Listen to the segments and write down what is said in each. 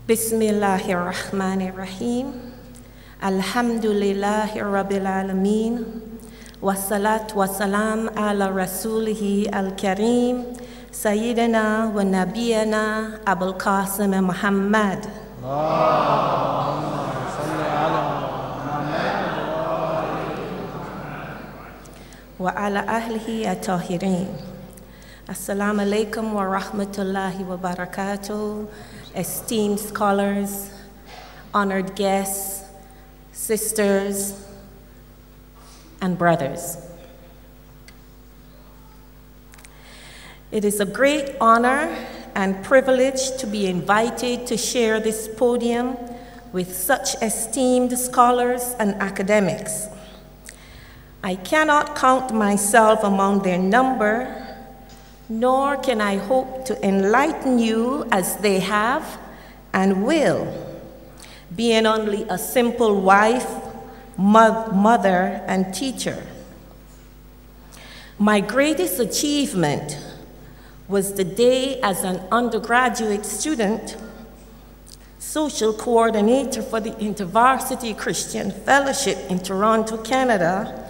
Bismillahir Rahmanir Rahim. Alhamdulillahi Rabbil Alameen. Wassalat wassalam ala Rasulihi al-Kareem. Sayyidina wa Nabiyana Abul Qasim Muhammad. Wa ala ahlihi at-tahirin. Assalamu alaikum wa rahmatullahi wa barakatuh. Esteemed scholars, honored guests, sisters, and brothers. It is a great honor and privilege to be invited to share this podium with such esteemed scholars and academics. I cannot count myself among their number, nor can I hope to enlighten you as they have and will, being only a simple wife, mother, and teacher. My greatest achievement was the day as an undergraduate student, social coordinator for the InterVarsity Christian Fellowship in Toronto, Canada,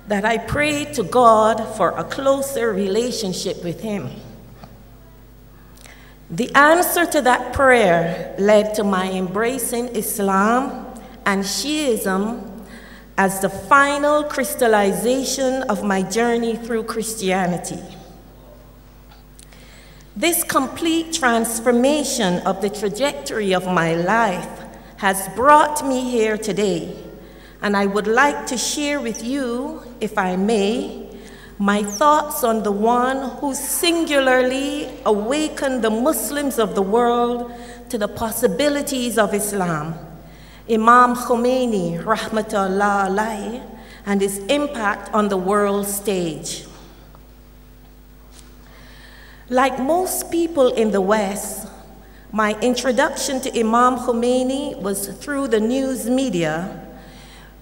that I prayed to God for a closer relationship with Him. The answer to that prayer led to my embracing Islam and Shiism as the final crystallization of my journey through Christianity. This complete transformation of the trajectory of my life has brought me here today, and I would like to share with you, if I may, my thoughts on the one who singularly awakened the Muslims of the world to the possibilities of Islam, Imam Khomeini, rahmatullah alayhi, and his impact on the world stage. Like most people in the West, my introduction to Imam Khomeini was through the news media,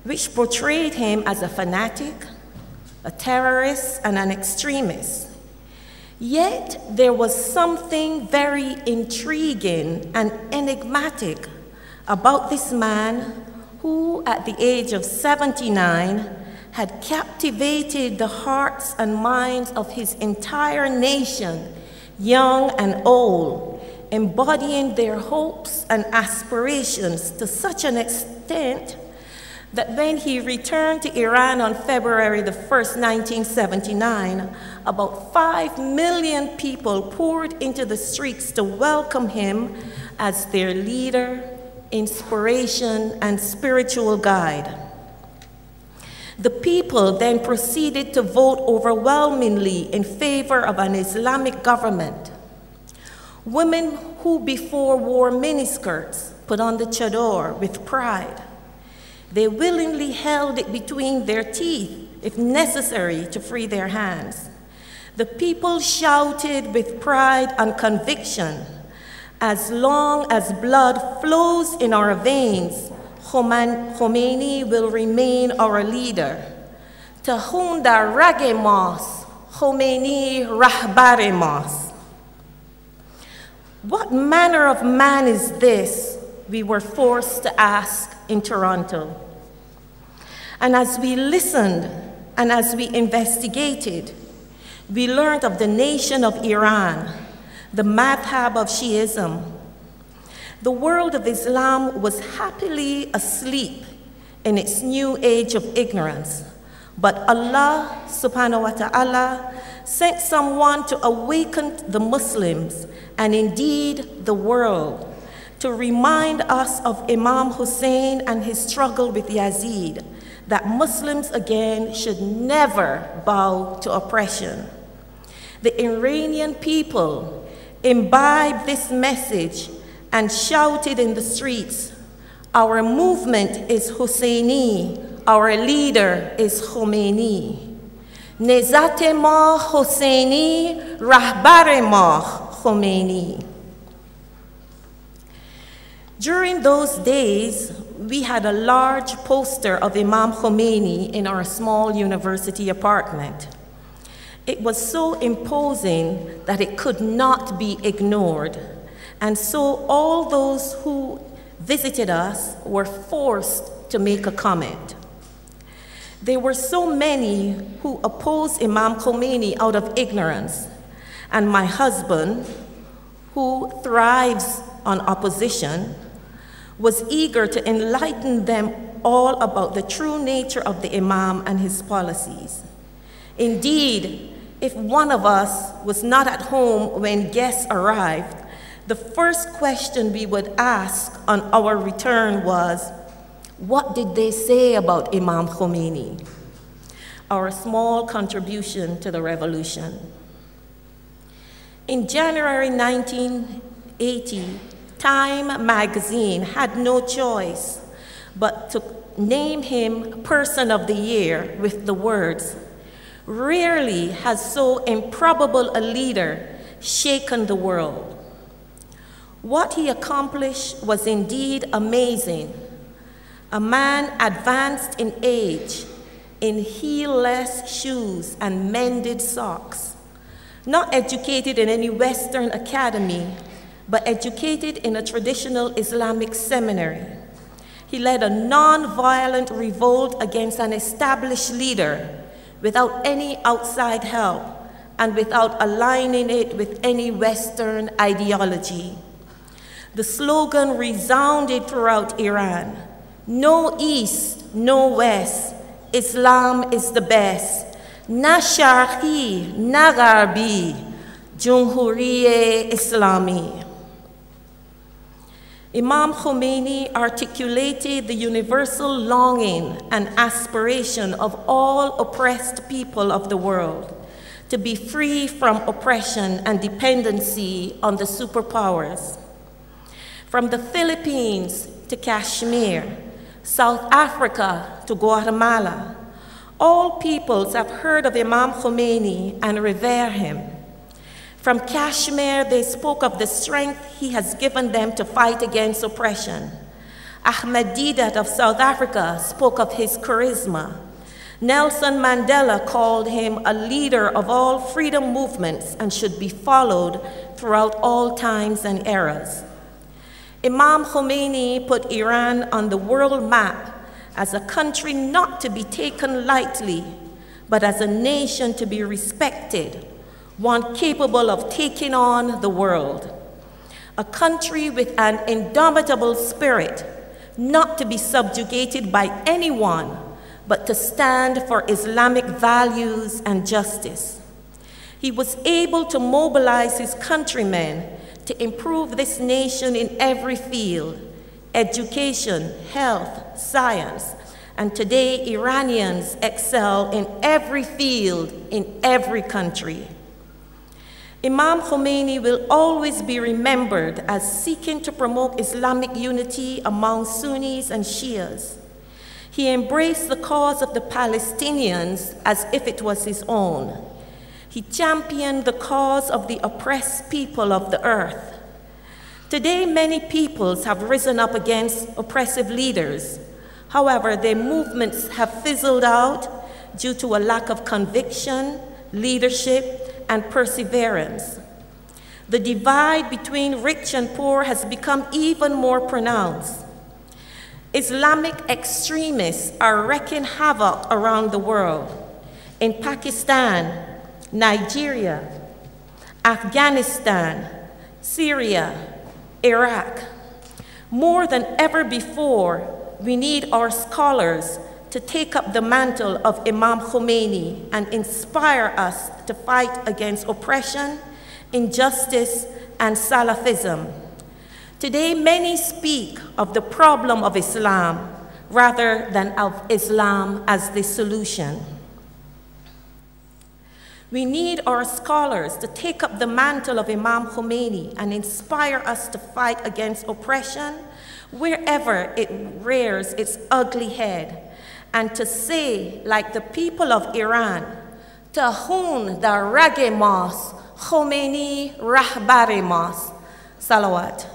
which portrayed him as a fanatic, a terrorist, and an extremist. Yet there was something very intriguing and enigmatic about this man who, at the age of 79, had captivated the hearts and minds of his entire nation, young and old, embodying their hopes and aspirations to such an extent that when he returned to Iran on February the 1st, 1979, about 5 million people poured into the streets to welcome him as their leader, inspiration, and spiritual guide. The people then proceeded to vote overwhelmingly in favor of an Islamic government. Women who before wore miniskirts put on the chador with pride. They willingly held it between their teeth, if necessary, to free their hands. The people shouted with pride and conviction, "As long as blood flows in our veins, Khomeini will remain our leader. Tahunda rage mas, Khomeini rahbare mas." What manner of man is this, we were forced to ask in Toronto. And as we listened and as we investigated, we learned of the nation of Iran, the madhab of Shiism. The world of Islam was happily asleep in its new age of ignorance, but Allah subhanahu wa ta'ala sent someone to awaken the Muslims and indeed the world, to remind us of Imam Hussein and his struggle with Yazid, that Muslims again should never bow to oppression. The Iranian people imbibed this message and shouted in the streets, "Our movement is Husseini, our leader is Khomeini. Nezat ma Husseini, rahbar ma Khomeini." During those days, we had a large poster of Imam Khomeini in our small university apartment. It was so imposing that it could not be ignored, And so all those who visited us were forced to make a comment. There were so many who opposed Imam Khomeini out of ignorance, and my husband, who thrives on opposition, was eager to enlighten them all about the true nature of the Imam and his policies. Indeed, if one of us was not at home when guests arrived, the first question we would ask on our return was, what did they say about Imam Khomeini? Our small contribution to the revolution. In January 1980, Time magazine had no choice but to name him Person of the Year with the words, "Rarely has so improbable a leader shaken the world." What he accomplished was indeed amazing. A man advanced in age, in heel-less shoes and mended socks, not educated in any Western academy, but educated in a traditional Islamic seminary. He led a non-violent revolt against an established leader without any outside help and without aligning it with any Western ideology. The slogan resounded throughout Iran, "No East, no West, Islam is the best. Na Sharqi, na Gharbi, Jumhuriye Islami." Imam Khomeini articulated the universal longing and aspiration of all oppressed people of the world to be free from oppression and dependency on the superpowers. From the Philippines to Kashmir, South Africa to Guatemala, all peoples have heard of Imam Khomeini and revere him. From Kashmir, they spoke of the strength he has given them to fight against oppression. Ahmed Deedat of South Africa spoke of his charisma. Nelson Mandela called him a leader of all freedom movements and should be followed throughout all times and eras. Imam Khomeini put Iran on the world map as a country not to be taken lightly, but as a nation to be respected, one capable of taking on the world. A country with an indomitable spirit, not to be subjugated by anyone, but to stand for Islamic values and justice. He was able to mobilize his countrymen to improve this nation in every field: education, health, science, and today Iranians excel in every field in every country. Imam Khomeini will always be remembered as seeking to promote Islamic unity among Sunnis and Shias. He embraced the cause of the Palestinians as if it was his own. He championed the cause of the oppressed people of the earth. Today, many peoples have risen up against oppressive leaders. However, their movements have fizzled out due to a lack of conviction, leadership, and perseverance. The divide between rich and poor has become even more pronounced. Islamic extremists are wreaking havoc around the world. In Pakistan, Nigeria, Afghanistan, Syria, Iraq. More than ever before, we need our scholars to take up the mantle of Imam Khomeini and inspire us to fight against oppression, injustice, and Salafism. Today, many speak of the problem of Islam rather than of Islam as the solution. We need our scholars to take up the mantle of Imam Khomeini and inspire us to fight against oppression wherever it rears its ugly head, and to say, like the people of Iran, Tahun da rage mas, Khomeini rahbare mas. Salawat.